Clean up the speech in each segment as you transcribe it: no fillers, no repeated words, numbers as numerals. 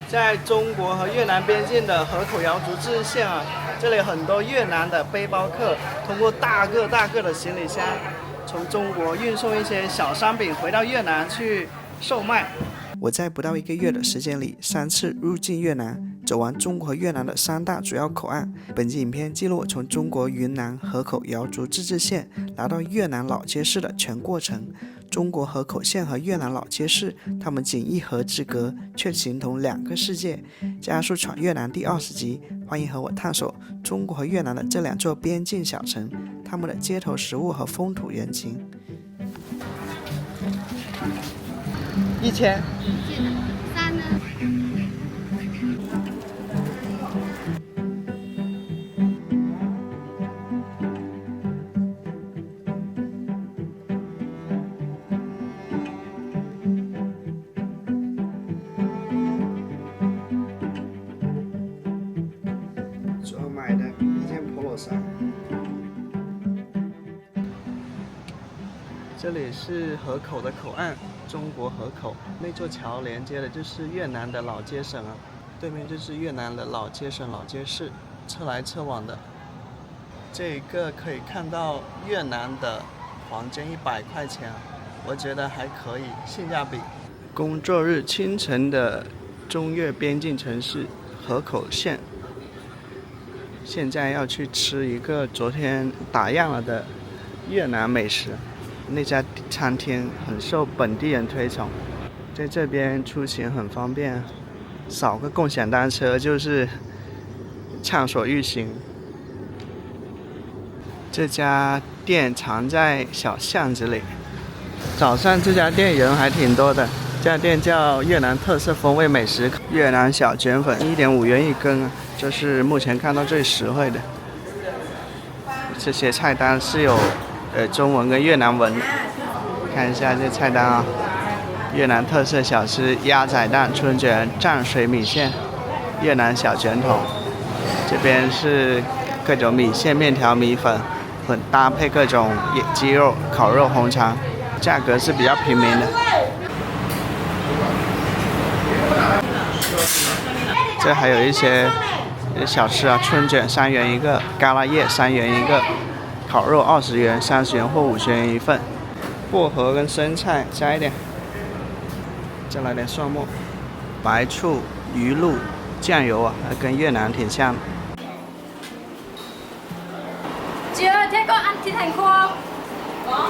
在中国和越南边境的河口瑶族自治县啊，这里很多越南的背包客通过大个的行李箱，从中国运送一些小商品回到越南去售卖。我在不到1个月的时间里3次入境越南，走完中国和越南的3大主要口岸。本期影片记录我从中国云南河口瑶族自治县来到越南老街市的全过程。中国河口县和越南老街市，它们仅一河之隔，却形同2个世界。加速闯越南第20集，欢迎和我探索中国和越南的这2座边境小城，他们的街头食物和风土人情。1000。3呢？主要买的一件 polo 衫。这里是河口的口岸，中国河口那座桥连接的就是越南的老街省啊，对面就是越南的老街省老街市，车来车往的。这个可以看到越南的黄金100块钱，我觉得还可以，性价比。工作日清晨的中越边境城市河口县，现在要去吃一个昨天打烊了的越南美食。那家餐厅很受本地人推崇，在这边出行很方便，扫个共享单车就是畅所欲行。这家店藏在小巷子里，早上这家店人还挺多的。这家店叫越南特色风味美食越南小卷粉，1.5元一根啊，这是目前看到最实惠的。这些菜单是有中文跟越南文，看一下这菜单啊。越南特色小吃鸭仔蛋春卷、蘸水米线、越南小卷筒。这边是各种米线、面条、米粉，搭配各种鸡肉、烤肉、红肠，价格是比较平民的。这还有一些小吃啊，春卷3元一个，嘎啦叶3元一个。烤肉20元、30元或50元一份，薄荷跟生菜加一点，再来点蒜末、白醋、鱼露、酱油啊，跟越南挺像的。Chưa, thế có ăn thịt hành khô không? Có.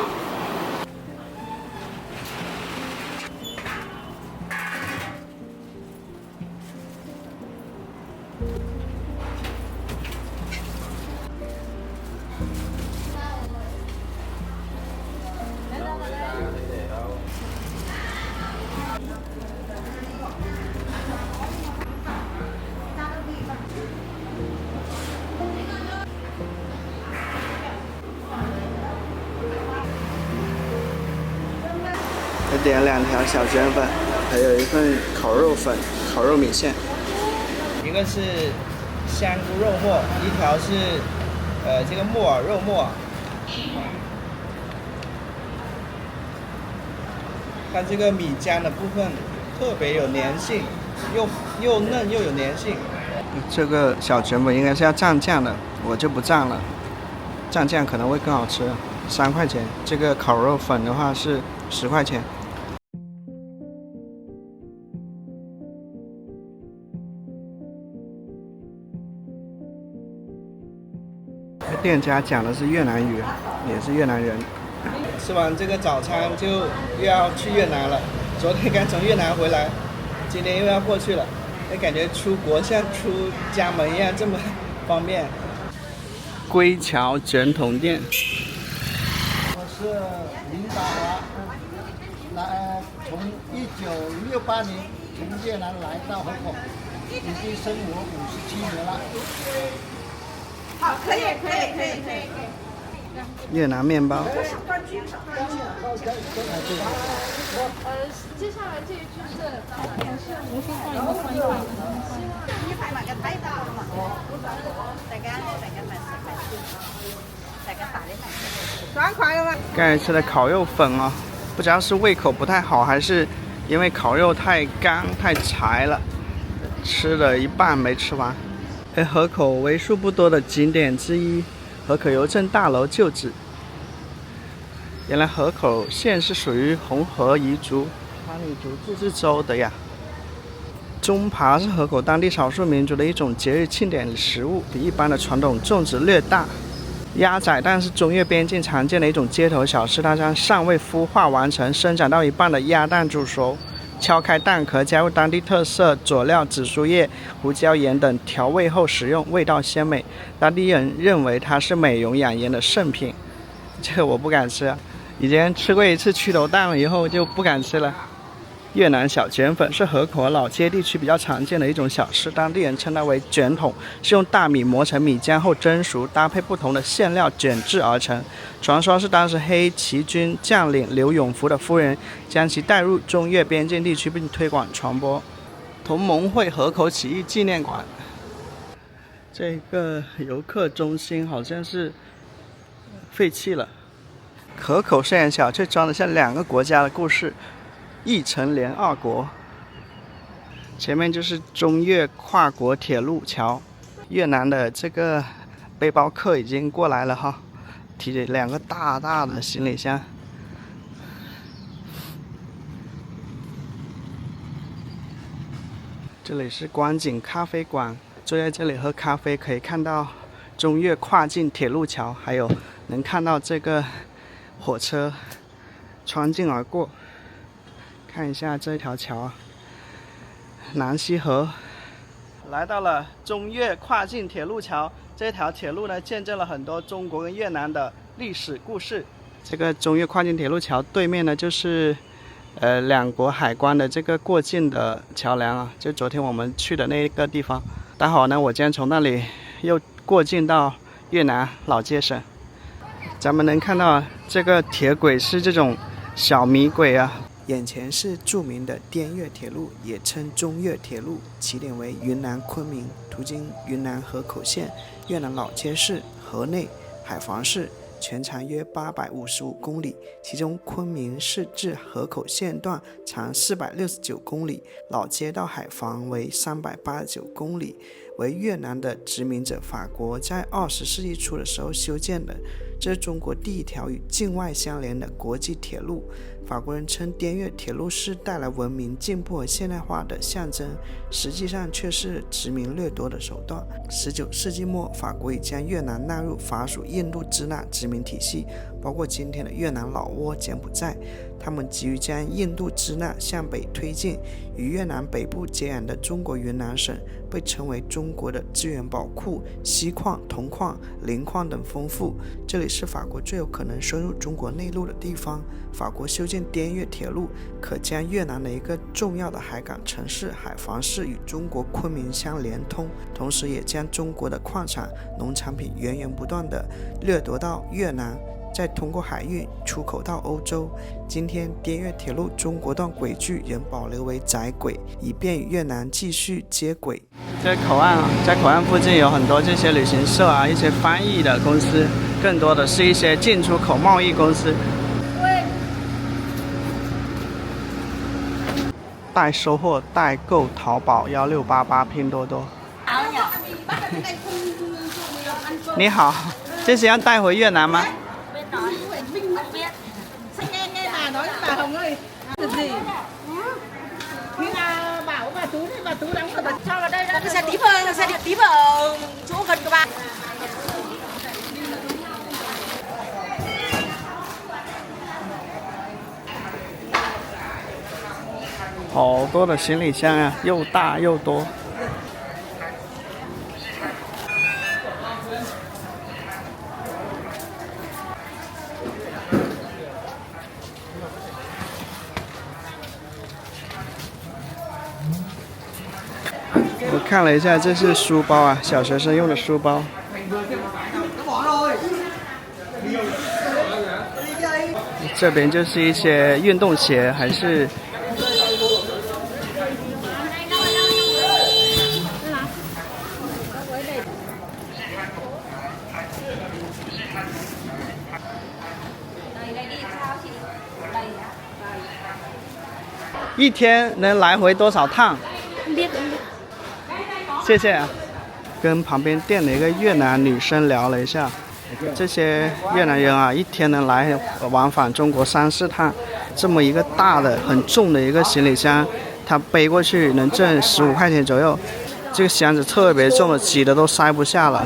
点2条小卷粉，还有一份烤肉粉、烤肉米线。一个是香菇肉末，一条是这个木耳肉末。它这个米浆的部分特别有粘性，又嫩又有粘性。这个小卷粉应该是要蘸酱的，我就不蘸了，蘸酱可能会更好吃，3块钱。这个烤肉粉的话是10块钱。店家讲的是越南语，也是越南人。吃完这个早餐就又要去越南了，昨天刚从越南回来，今天又要过去了，感觉出国像出家门一样这么方便。归侨卷筒店。我是林达华，从1968年从越南来到河口，已经生活57年了。好，可以。越南面包。接下来这一句是无数换一个换一个。你phải買個睇到嘛？大家打嚟買。爽快了嗎？刚才吃的烤肉粉啊，不知道是胃口不太好，还是因为烤肉太干太柴了，吃了一半没吃完。河口为数不多的景点之一，河口邮政大楼旧址。原来河口县是属于红河彝族康里族自治州的呀。中扒是河口当地少数民族的一种节日庆典食物，比一般的传统粽子略大。鸭仔蛋是中越边境常见的一种街头小吃，它将尚未孵化完成、生长到一半的鸭蛋煮熟，敲开蛋壳，加入当地特色佐料紫苏叶、胡椒盐等调味后食用，味道鲜美。当地人认为它是美容养颜的圣品。这个我不敢吃，以前吃过一次蛆头蛋了以后就不敢吃了。越南小卷粉是河口老街地区比较常见的一种小吃，当地人称它为卷筒，是用大米磨成米浆后蒸熟，搭配不同的馅料卷制而成。传说是当时黑旗军将领刘永福的夫人将其带入中越边境地区并推广传播。同盟会河口起义纪念馆，这个游客中心好像是废弃了。河口摄影小却装得像两个国家的故事。一城连二国，前面就是中越跨国铁路桥。越南的这个背包客已经过来了哈，提着两个大大的行李箱。这里是观景咖啡馆，坐在这里喝咖啡，可以看到中越跨境铁路桥，还有能看到这个火车穿境而过。看一下这条桥，南溪河。来到了中越跨境铁路桥，这条铁路呢，见证了很多中国跟越南的历史故事。这个中越跨境铁路桥对面呢，就是两国海关的这个过境的桥梁啊，就昨天我们去的那个地方。待会儿呢，我将从那里又过境到越南老街省。咱们能看到这个铁轨是这种小米轨啊。眼前是著名的滇越铁路，也称中越铁路，起点为云南昆明，途经云南河口县、越南老街市、河内、海防市，全长约855公里，其中昆明市至河口县段长469公里，老街到海防为389公里，为越南的殖民者法国在20世纪初的时候修建的。这是中国第一条与境外相连的国际铁路。法国人称滇越铁路是带来文明进步和现代化的象征，实际上却是殖民掠夺的手段。19世纪末，法国已将越南纳入法属印度支那殖民体系，包括今天的越南、老挝、柬埔寨。他们急于将印度支那向北推进，与越南北部接壤的中国云南省被称为中国的资源宝库，锡矿、铜矿、磷矿等丰富，这里是法国最有可能深入中国内陆的地方。法国修建滇越铁路，可将越南的一个重要的海港城市海防市与中国昆明相连通，同时也将中国的矿产、农产品源源不断地掠夺到越南，再通过海运出口到欧洲。今天滇越铁路中国段轨距仍保留为窄轨，以便与越南继续接轨。这口岸啊，在口岸附近有很多这些旅行社啊，一些翻译的公司，更多的是一些进出口贸易公司。代收货、代购，淘宝1688、拼多多。你好，这是要带回越南吗？Xe tiếp ơi, xe tiếp ở chỗ gần của bạn. 好多的行李箱啊，又大又多。我看了一下，这是书包啊，小学生用的书包。这边就是一些运动鞋，还是一天能来回多少趟？谢谢啊。跟旁边店的一个越南女生聊了一下，这些越南人啊，一天能来往返中国3、4趟，这么一个大的、很重的一个行李箱，他背过去能挣15块钱左右。这个箱子特别重的，挤的都塞不下了。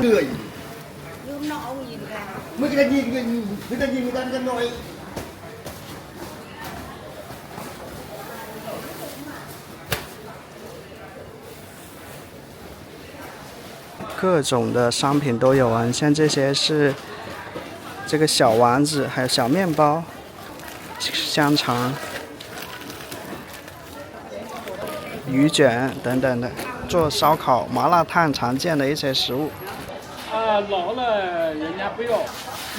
各种的商品都有啊，像这些是这个小丸子，还有小面包、香肠、鱼卷等等的，做烧烤、麻辣烫常见的一些食物。老了人家不要，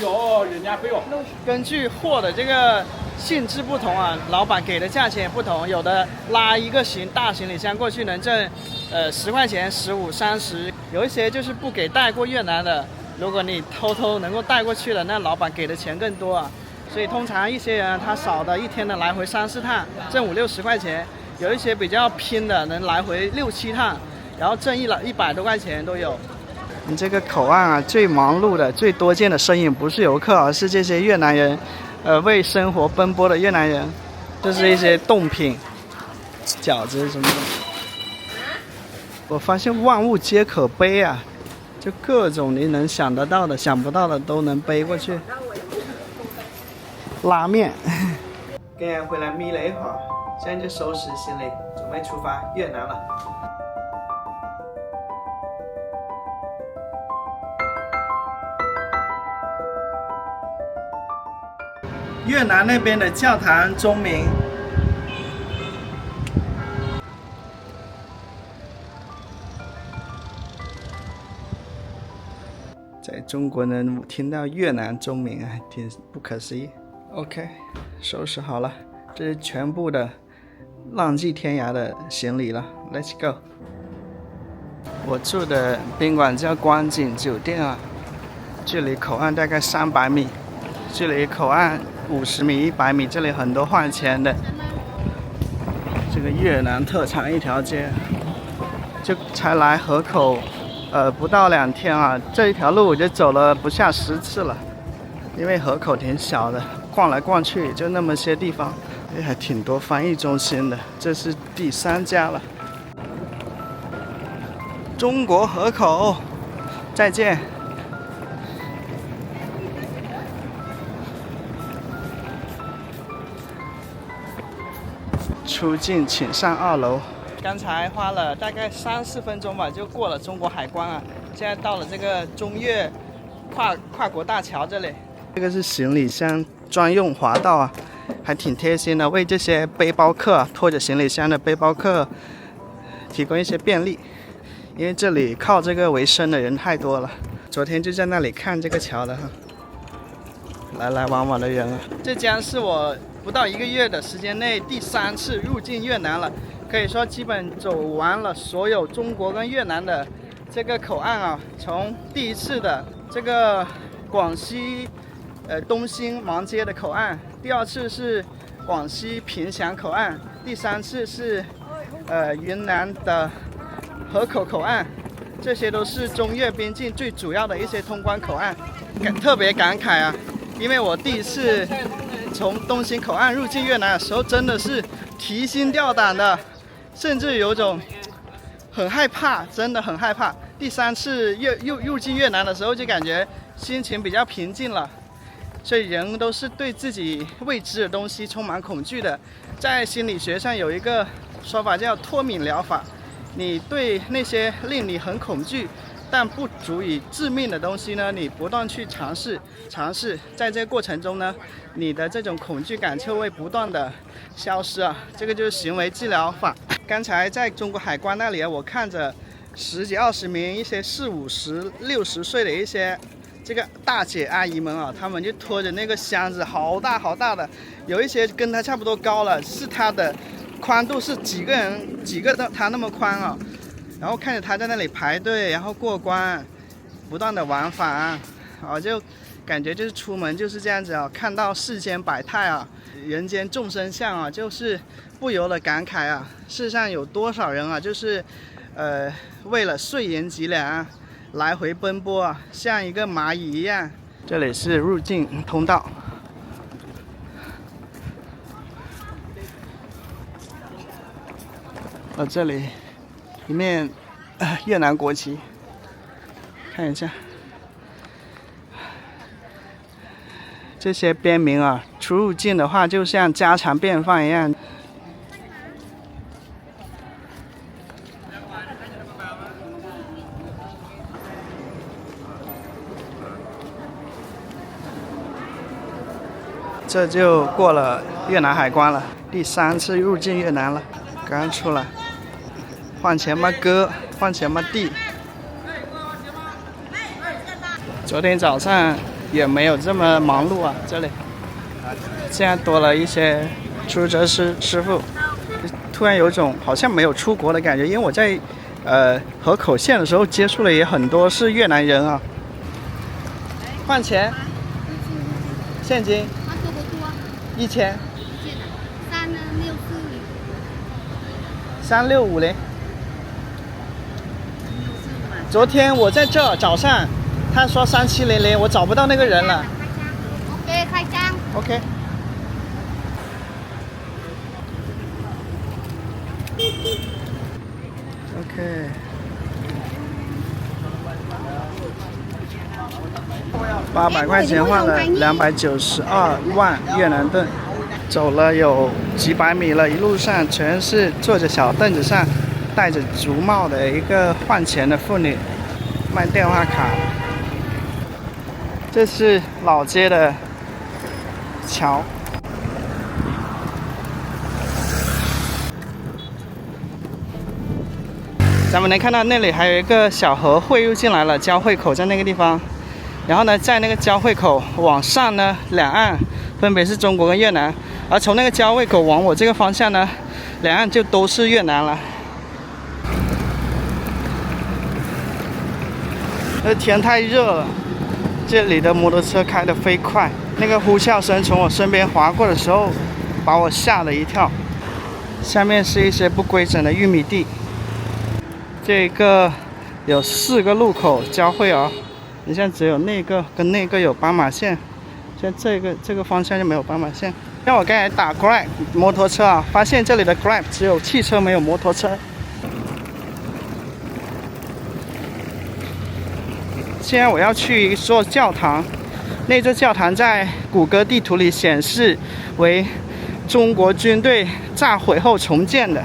要人家不要。根据货的这个性质不同啊，老板给的价钱也不同，有的拉一个大行李箱过去能挣10块钱、15、30，有一些就是不给带过越南的，如果你偷偷能够带过去了，那老板给的钱更多啊。所以通常一些人他少的一天能来回3、4趟，挣5、60块钱，有一些比较拼的能来回6、7趟，然后挣100多块钱都有。你这个口岸啊，最忙碌的、最多见的身影不是游客，而是这些越南人，为生活奔波的越南人。这是一些冻品、饺子什么的。我发现万物皆可背啊，就各种你能想得到的、想不到的都能背过去。拉面，跟人回来眯了一会儿，现在就收拾行李，准备出发越南了。越南那边的教堂钟鸣，在中国能听到越南钟鸣啊，挺不可思议。OK， 收拾好了，这是全部的浪迹天涯的行李了 ，Let's go。我住的宾馆叫观景酒店啊，距离口岸大概300米，距离口岸50米、100米，这里很多换钱的。这个越南特产一条街，就才来河口，不到2天啊，这一条路我就走了不下10次了。因为河口挺小的，逛来逛去也就那么些地方，也还挺多翻译中心的。这是第3家了。中国河口，再见。出境请上2楼。刚才花了大概3、4分钟吧，就过了中国海关啊。现在到了这个中越跨国大桥这里。这个是行李箱专用滑道啊，还挺贴心的，为这些背包客拖着行李箱的背包客提供一些便利。因为这里靠这个为生的人太多了，昨天就在那里看这个桥的哈，来来往往的人啊。这将是我不到1个月的时间内第3次入境越南了，可以说基本走完了所有中国跟越南的这个口岸啊。从第1次的这个广西东兴芒街的口岸，第2次是广西凭祥口岸，第3次是云南的河口口岸，这些都是中越边境最主要的一些通关口岸。特别感慨啊，因为我第1次从东兴口岸入境越南的时候，真的是提心吊胆的，甚至有种很害怕，真的很害怕。第3次入境越南的时候，就感觉心情比较平静了。所以人都是对自己未知的东西充满恐惧的。在心理学上有一个说法叫脱敏疗法，你对那些令你很恐惧但不足以致命的东西呢，你不断去尝试，在这个过程中呢，你的这种恐惧感就会不断的消失啊。这个就是行为治疗法。刚才在中国海关那里，我看着10几20名一些40、50、60岁的一些这个大姐阿姨们啊，她们就拖着那个箱子，好大好大的，有一些跟她差不多高了，是她的宽度是几个她那么宽啊。然后看着她在那里排队，然后过关，不断的往返啊，就感觉就是出门就是这样子啊，看到世间百态啊，人间众生相啊，就是不由得感慨啊，世上有多少人啊，就是为了碎银几两来回奔波，像一个蚂蚁一样。这里是入境通道。这里一面越南国旗，看一下这些边名啊，出入境的话就像家常便饭一样。这就过了越南海关了，第3次入境越南了，刚出来。换钱吗哥？换钱吗弟？昨天早上也没有这么忙碌啊，这里现在多了一些出租车师傅，突然有种好像没有出国的感觉，因为我在河口县的时候接触了也很多是越南人啊。换钱？现金？1000。3650。昨天我在这早上，他说3700，我找不到那个人了。OK， 开张。OK。OK。800块钱换了292万越南盾，走了有几百米了，一路上全是坐着小凳子上，戴着竹帽的一个换钱的妇女，卖电话卡。这是老街的桥。咱们能看到那里还有一个小河汇入进来了，交汇口在那个地方。然后呢，在那个交汇口往上呢，两岸分别是中国跟越南，而从那个交汇口往我这个方向呢，两岸就都是越南了。天太热了，这里的摩托车开得飞快，那个呼啸声从我身边划过的时候，把我吓了一跳。下面是一些不规整的玉米地，这个有4个路口交汇哦。你像只有那个跟那个有斑马线，像这个方向就没有斑马线。像我刚才打 Grab 摩托车啊，发现这里的 Grab 只有汽车没有摩托车。现在我要去一座教堂，那座教堂在谷歌地图里显示为中国军队炸毁后重建的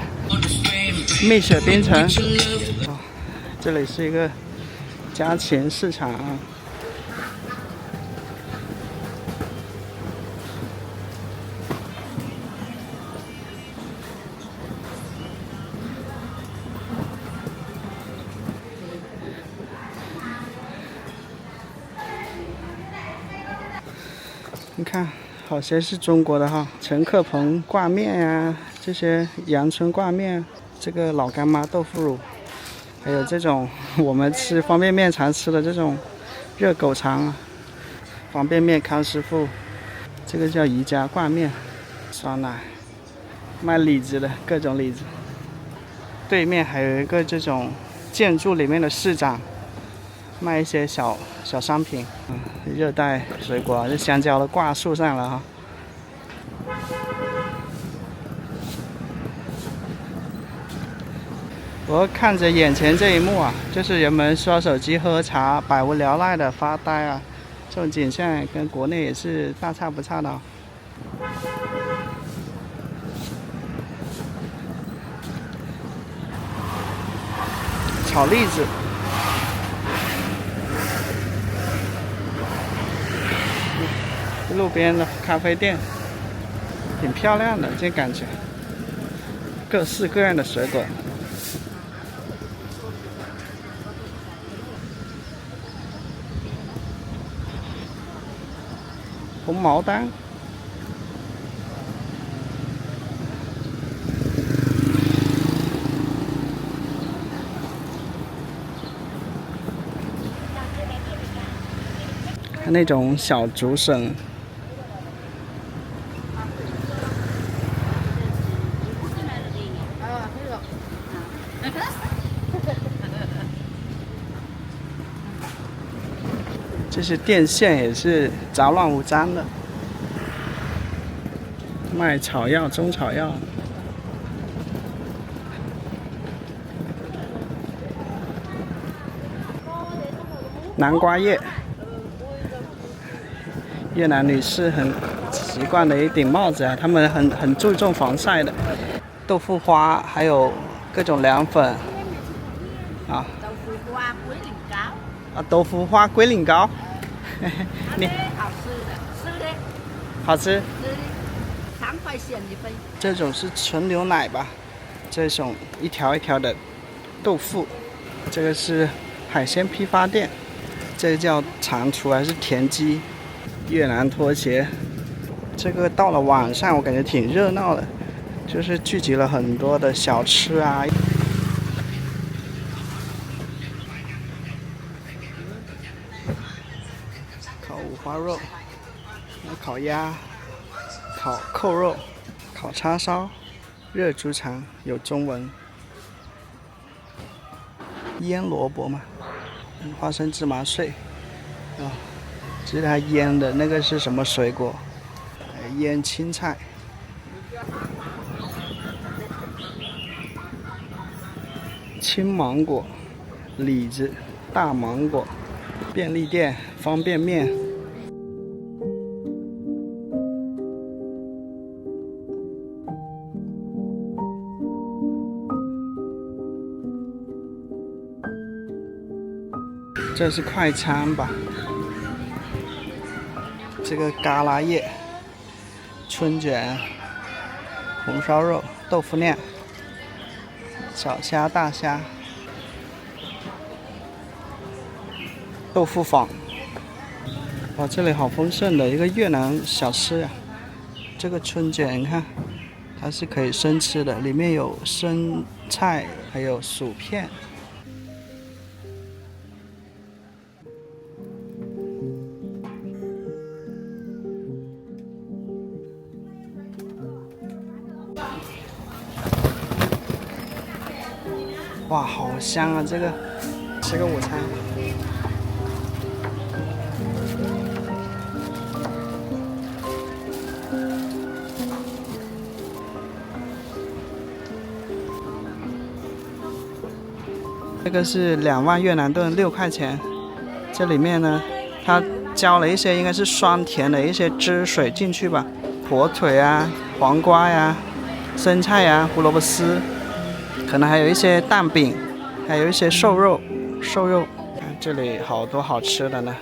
蜜雪冰城。这里是一个家禽市场啊。你看，好些是中国的哈，陈克鹏挂面呀，这些阳春挂面，这个老干妈豆腐乳。还有这种我们吃方便面常吃的这种热狗肠啊，方便面康师傅，这个叫宜家挂面，酸奶，卖李子的各种李子。对面还有一个这种建筑里面的市长，卖一些小商品，热带水果，这香蕉都挂树上了哈。我看着眼前这一幕啊，就是人们刷手机、喝茶、百无聊赖的发呆啊，这种景象跟国内也是大差不差的哦。炒栗子，路边的咖啡店，挺漂亮的，这感觉，各式各样的水果。红毛丹，那种小竹笋，这些电线也是杂乱无章的，卖草药、中草药。南瓜叶，越南女士很习惯的一顶帽子啊，她们很注重防晒的。豆腐花，还有各种凉粉啊。豆腐花龟苓膏，你好吃的，吃的好吃。 3块钱一杯。这种是纯牛奶吧？这种一条一条的豆腐，这个是海鲜批发店，这个叫蟾蜍还是田鸡？越南拖鞋，这个到了晚上我感觉挺热闹的，就是聚集了很多的小吃啊。烤五花肉，烤鸭。 烤扣肉、烤叉烧、热猪肠有中文，腌萝卜嘛，花生芝麻碎，啊，这是它腌的那个是什么水果？腌青菜，青芒果、李子、大芒果，便利店方便面。 这是快餐吧？这个嘎啦叶、春卷、红烧肉、豆腐酿、小虾、大虾、豆腐坊。哇，这里好丰盛的一个越南小吃啊！这个春卷，你看，它是可以生吃的，里面有生菜，还有薯片。 哇，好香啊！这个吃个午餐。这个是2万越南盾，6块钱。这里面呢，它浇了一些应该是酸甜的一些汁水进去吧，火腿啊、黄瓜呀、生菜呀、胡萝卜丝。 可能还有一些蛋饼，还有一些瘦肉。看这里好多好吃的呢。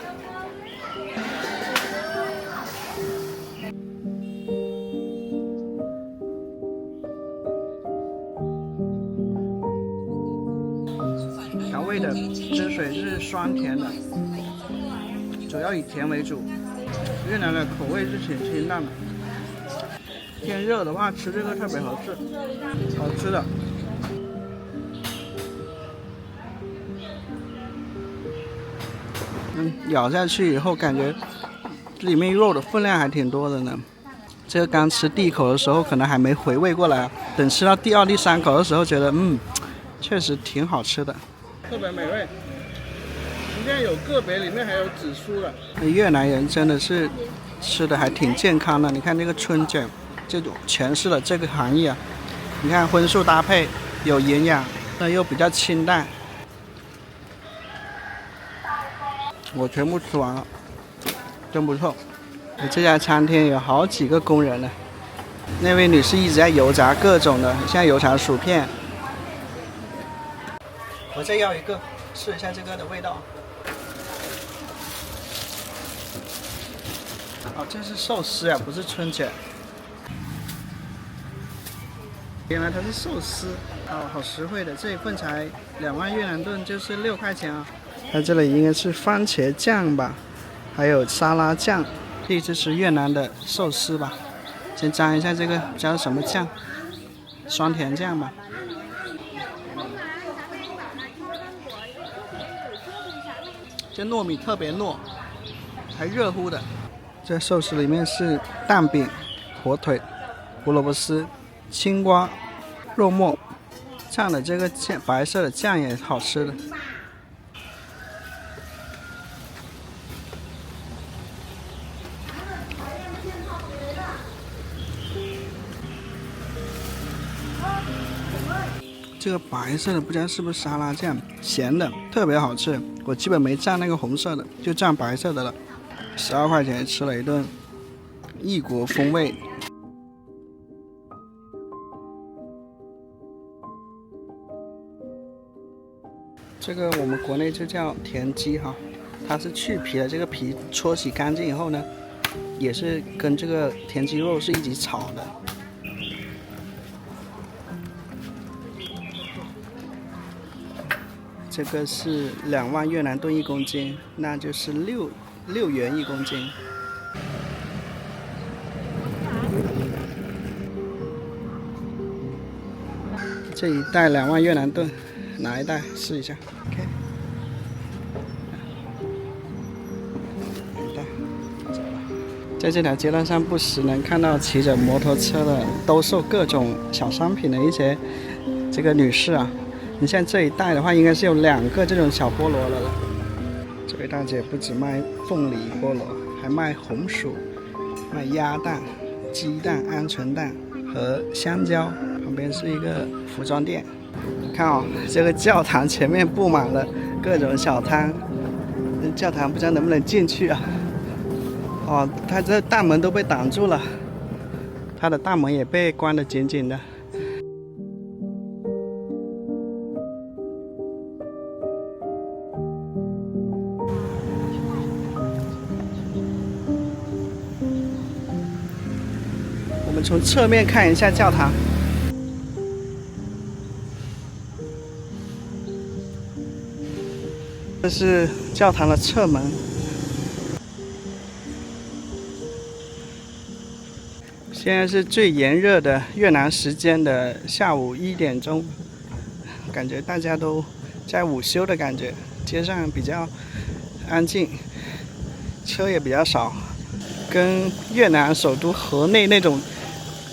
调味的汁水是酸甜的，主要以甜为主。越南的口味是挺清淡的。天热的话吃这个特别合适，好吃的。 咬下去以后，感觉里面肉的分量还挺多的呢。这个刚吃第一口的时候，可能还没回味过来，等吃到第2、第3口的时候，觉得确实挺好吃的，特别美味。今天有个别里面还有紫苏的。越南人真的是吃的还挺健康的。你看这个春卷，这种诠释了这个含义啊。你看荤素搭配，有营养，但又比较清淡。 我全部吃完了，真不错。这家餐厅有好几个工人呢。那位女士一直在油炸各种的，像油炸薯片。我再要一个，试一下这个的味道。哦，这是寿司啊，不是春卷。原来它是寿司，哦，好实惠的，这一份才2万越南盾，就是6块钱啊。 它这里应该是番茄酱吧，还有沙拉酱。第一次吃越南的寿司吧，先沾一下这个叫什么酱？酸甜酱吧。这糯米特别糯，还热乎的。这寿司里面是蛋饼、火腿、胡萝卜丝、青瓜、肉末，蘸的这个酱白色的酱也好吃的。这个白色的，不知道是不是沙拉酱，咸的，特别好吃。我基本没蘸那个红色的，就蘸白色的了。12块钱吃了一顿异国风味。这个我们国内就叫田鸡哈，它是去皮的，这个皮搓洗干净以后呢，也是跟这个田鸡肉是一起炒的。这个是2万越南盾1公斤，那就是6元1公斤。这一袋2万越南盾，拿一袋试一下。OK， 一袋，走了。在这条街道上，不时能看到骑着摩托车的兜售各种小商品的一些这个女士啊。你像这一袋的话，应该是有2个这种小菠萝了。这位大姐不止卖凤梨菠萝，还卖红薯、卖鸭蛋、鸡蛋、鹌鹑蛋和香蕉。旁边是一个服装店。看哦，这个教堂前面布满了各种小摊。教堂不知道能不能进去啊？哦，它这大门都被挡住了，它的大门也被关得紧紧的。我们从侧面看一下教堂。这是教堂的侧门。现在是最炎热的越南时间的下午1点钟，感觉大家都在午休的感觉，街上比较安静，车也比较少，跟越南首都河内那种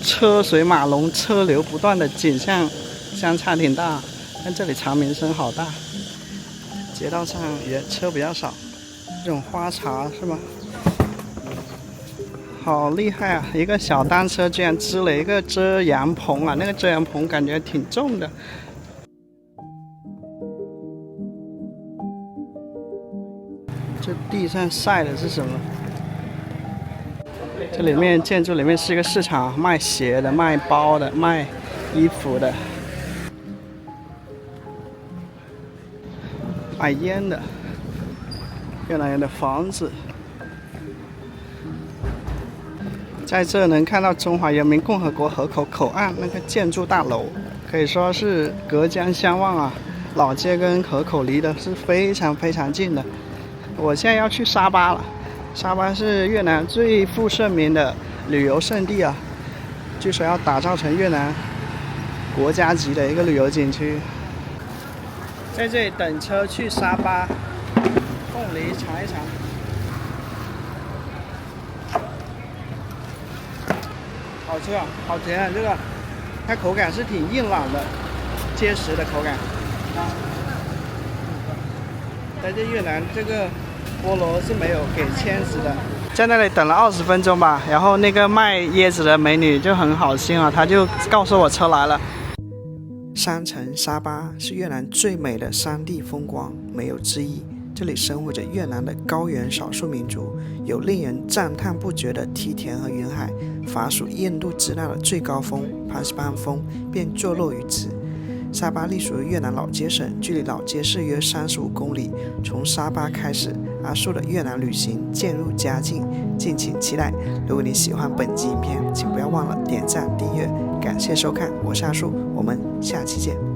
车水马龙、车流不断的景象相差挺大。但这里长鸣声好大，街道上也车比较少。这种花茶是吗？好厉害啊！一个小单车居然支了一个遮阳棚啊，那个遮阳棚感觉挺重的。这地上晒的是什么？这里面建筑里面是一个市场，卖鞋的、卖包的、卖衣服的、卖烟的。越南人的房子。在这能看到中华人民共和国河口口岸那个建筑大楼，可以说是隔江相望啊。老街跟河口离的是非常非常近的。我现在要去沙巴了，沙巴是越南最负盛名的旅游胜地啊，据说要打造成越南国家级的一个旅游景区。在这里等车去沙巴，凤梨尝一尝。好吃啊，好甜啊！这个它口感是挺硬朗的，结实的口感。在这越南，这个菠萝是没有给签子的。在那里等了20分钟吧，然后那个卖椰子的美女就很好心啊，她就告诉我车来了。山城沙巴是越南最美的山地风光，没有之一。这里生活着越南的高原少数民族，有令人赞叹不绝的梯田和云海。法属印度支那的最高峰帕斯班峰便坐落于此。沙巴隶属于越南老街省，距离老街市约35公里。从沙巴开始，阿树的越南旅行渐入佳境，敬请期待。如果你喜欢本集影片，请不要忘了点赞、订阅，感谢收看，我是阿树，我们下期见。